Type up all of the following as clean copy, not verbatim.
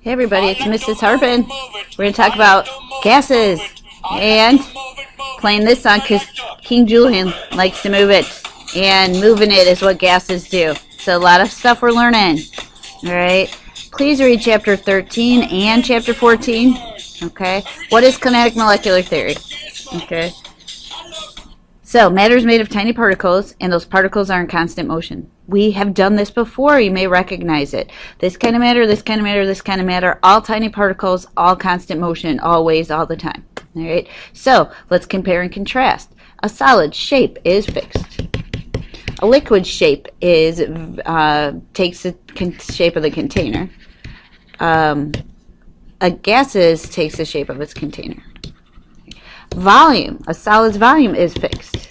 Hey everybody, it's Mrs. Harbin. We're going to talk about gases and playing this song because King Julian likes to move it, and moving it is what gases do. So a lot of stuff we're learning. Alright, please read chapter 13 and chapter 14. Okay, what is kinetic molecular theory? Okay, so matter is made of tiny particles, and those particles are in constant motion. We have done this before. You may recognize it. This kind of matter, this kind of matter, this kind of matter, all tiny particles, all constant motion, always, all the time. All right. So let's compare and contrast. A solid shape is fixed. A liquid shape is takes the shape of the container. A gases takes the shape of its container. Volume. A solid's volume is fixed.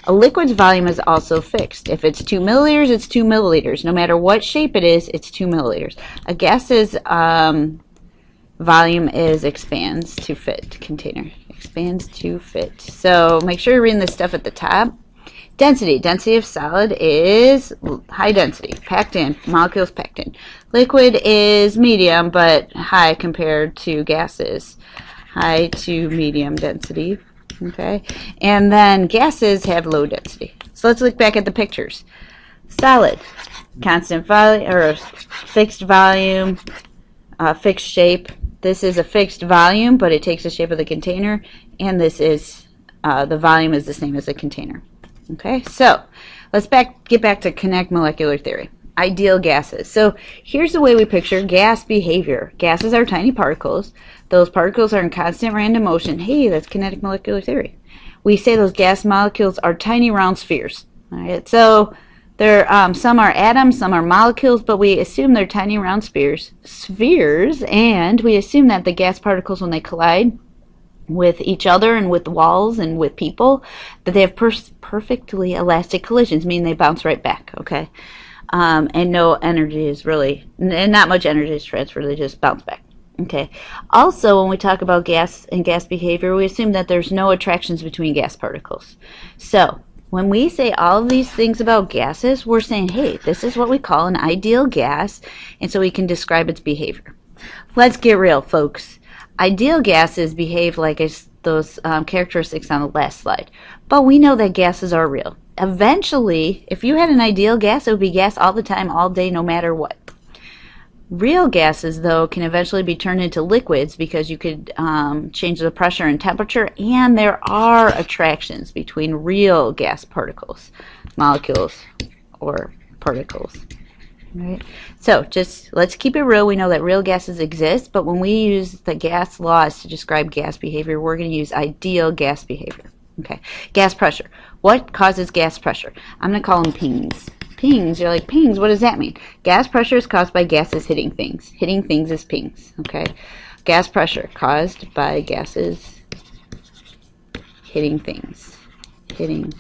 A liquid's volume is also fixed. If it's 2 milliliters, it's 2 milliliters. No matter what shape it is, it's 2 milliliters. A gas's volume is expands to fit container. Expands to fit. So make sure you're reading this stuff at the top. Density. Density of solid is high density, packed in, molecules packed in. Liquid is medium, but high compared to gases. High to medium density. Okay, and then gases have low density. So let's look back at the pictures. Solid, constant volume or fixed volume, fixed shape. This is a fixed volume, but it takes the shape of the container, and this is the volume is the same as the container. Okay, so let's get back to kinetic molecular theory. Ideal gases. So here's the way we picture gas behavior. Gases are tiny particles. Those particles are in constant random motion. Hey, that's kinetic molecular theory. We say those gas molecules are tiny round spheres. All right, so they're some are atoms, some are molecules, but we assume they're tiny round spheres, and we assume that the gas particles, when they collide with each other and with walls and with people, that they have perfectly elastic collisions, meaning they bounce right back. Okay. And no energy is really, and not much energy is transferred, they just bounce back. Okay. Also, when we talk about gas and gas behavior, we assume that there's no attractions between gas particles. So, when we say all of these things about gases, we're saying, hey, this is what we call an ideal gas, and so we can describe its behavior. Let's get real, folks. Ideal gases behave like those characteristics on the last slide, but we know that gases are real. Eventually, if you had an ideal gas, it would be gas all the time, all day, no matter what. Real gases, though, can eventually be turned into liquids because you could change the pressure and temperature, and there are attractions between real gas particles, molecules, or particles. Right? So just let's keep it real. We know that real gases exist, but when we use the gas laws to describe gas behavior, we're going to use ideal gas behavior. Okay, gas pressure. What causes gas pressure? I'm going to call them pings. Pings, you're like, pings, what does that mean? Gas pressure is caused by gases hitting things. Hitting things is pings, okay? Gas pressure caused by gases hitting things. Hitting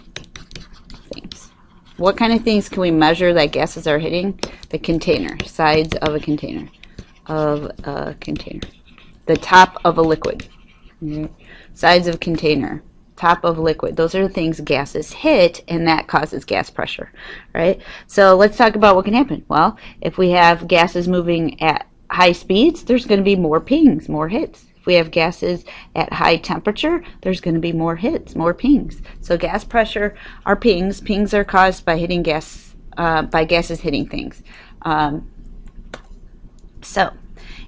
things. What kind of things can we measure that gases are hitting? The container, sides of a container. The top of a liquid. Okay? Sides of container. Top of liquid. Those are the things gases hit, and that causes gas pressure, right? So let's talk about what can happen. Well, if we have gases moving at high speeds, there's going to be more pings, more hits. If we have gases at high temperature, there's going to be more hits, more pings. So gas pressure are pings. Pings are caused by hitting by gases hitting things. So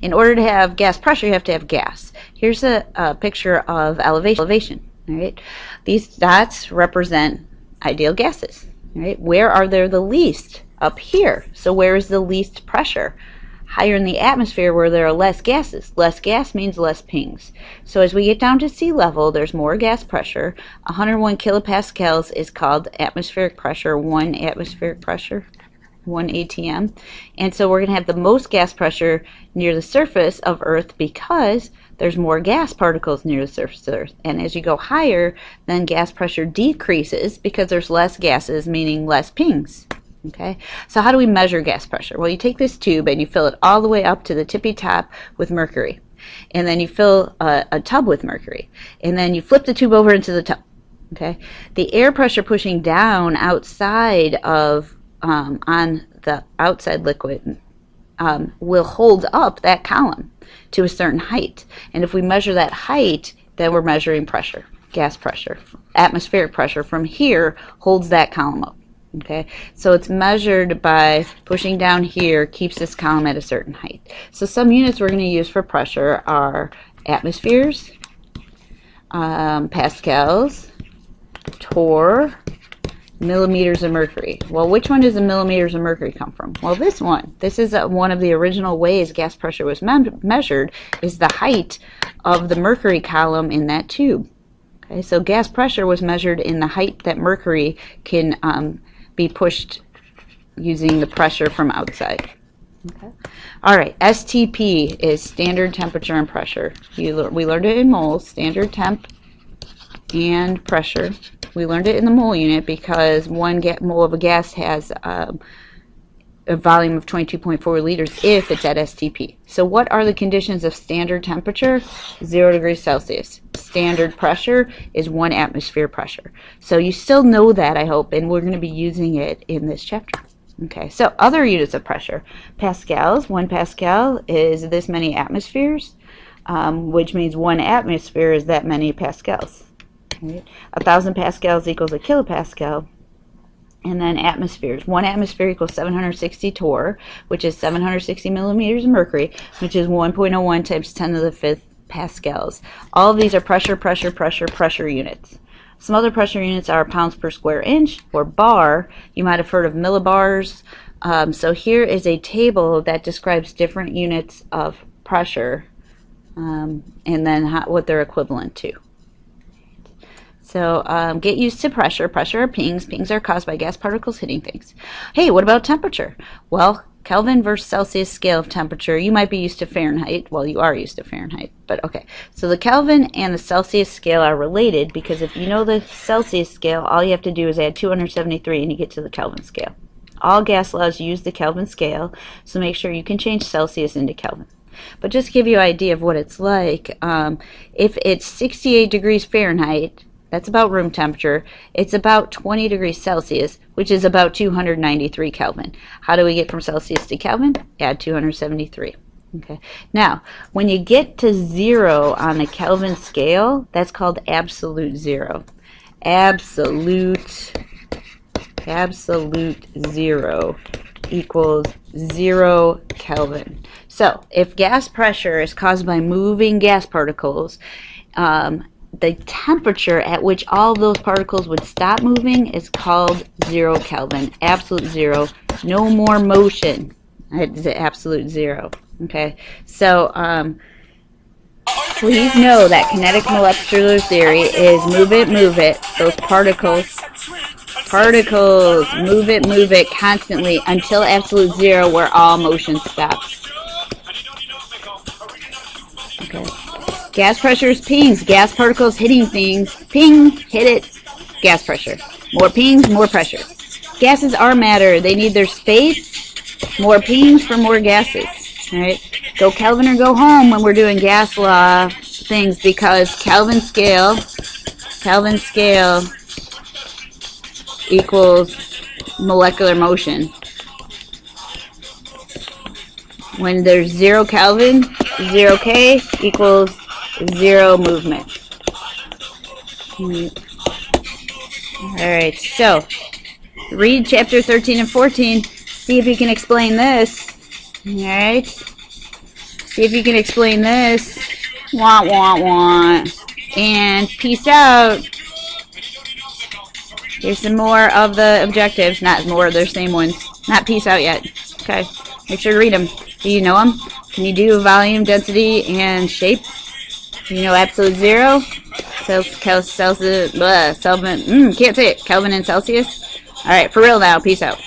in order to have gas pressure, you have to have gas. Here's a picture of elevation. All right, these dots represent ideal gases. All right, where are there the least? Up here. So where is the least pressure? Higher in the atmosphere where there are less gases. Less gas means less pings. So as we get down to sea level, there's more gas pressure. 101 kilopascals is called atmospheric pressure, 1 atmospheric pressure, 1 ATM. And so we're going to have the most gas pressure near the surface of Earth because there's more gas particles near the surface of Earth. And as you go higher, then gas pressure decreases because there's less gases, meaning less pings. Okay, so how do we measure gas pressure? Well, you take this tube and you fill it all the way up to the tippy top with mercury. And then you fill a tub with mercury. And then you flip the tube over into the tub. Okay, the air pressure pushing down outside of on the outside liquid will hold up that column to a certain height. And if we measure that height, then we're measuring pressure, gas pressure. Atmospheric pressure from here holds that column up. Okay, so it's measured by pushing down here, keeps this column at a certain height. So some units we're going to use for pressure are atmospheres, pascals, torr, millimeters of mercury. Well, which one does the millimeters of mercury come from? Well, this one. This is one of the original ways gas pressure was measured, is the height of the mercury column in that tube. Okay, so gas pressure was measured in the height that mercury can be pushed using the pressure from outside. Okay. All right, STP is standard temperature and pressure. We learned it in moles, standard temp and pressure. We learned it in the mole unit because 1 mole of a gas has a volume of 22.4 liters if it's at STP. So what are the conditions of standard temperature? 0 degrees Celsius. Standard pressure is 1 atmosphere pressure. So you still know that, I hope, and we're going to be using it in this chapter. Okay, so other units of pressure. Pascals. 1 pascal is this many atmospheres, which means 1 atmosphere is that many pascals. Right? 1,000 pascals equals a kilopascal. And then atmospheres. 1 atmosphere equals 760 torr, which is 760 millimeters of mercury, which is 1.01 times 10 to the 5th pascals. All of these are pressure units. Some other pressure units are pounds per square inch or bar. You might have heard of millibars. So here is a table that describes different units of pressure and then what they're equivalent to. So get used to pressure. Pressure are pings. Pings are caused by gas particles hitting things. Hey, what about temperature? Well, Kelvin versus Celsius scale of temperature. You might be used to Fahrenheit. Well, you are used to Fahrenheit, but okay. So the Kelvin and the Celsius scale are related because if you know the Celsius scale, all you have to do is add 273 and you get to the Kelvin scale. All gas laws use the Kelvin scale, so make sure you can change Celsius into Kelvin. But just to give you an idea of what it's like, if it's 68 degrees Fahrenheit, that's about room temperature. It's about 20 degrees Celsius, which is about 293 Kelvin. How do we get from Celsius to Kelvin? Add 273. Okay. Now, when you get to 0 on the Kelvin scale, that's called absolute zero. Absolute 0 equals 0 Kelvin. So, if gas pressure is caused by moving gas particles, the temperature at which all those particles would stop moving is called 0 Kelvin. Absolute zero. No more motion. It's absolute zero. Okay. So please know that kinetic molecular theory is move it. Those particles, move it constantly until absolute zero where all motion stops. Okay. Gas pressure is pings. Gas particles hitting things. Ping, hit it. Gas pressure. More pings, more pressure. Gases are matter. They need their space. More pings for more gases. All right. Go Kelvin or go home when we're doing gas law things because Kelvin scale equals molecular motion. When there's 0 Kelvin, 0 K equals 0 movement. Alright, so read chapter 13 and 14. See if you can explain this. Alright. See if you can explain this. Want. And peace out. Here's some more of the objectives. Not more, they're same ones. Not peace out yet. Okay. Make sure to read them. Do you know them? Can you do volume, density, and shape? You know absolute zero? Celsius, can't say it. Kelvin and Celsius? Alright, for real now. Peace out.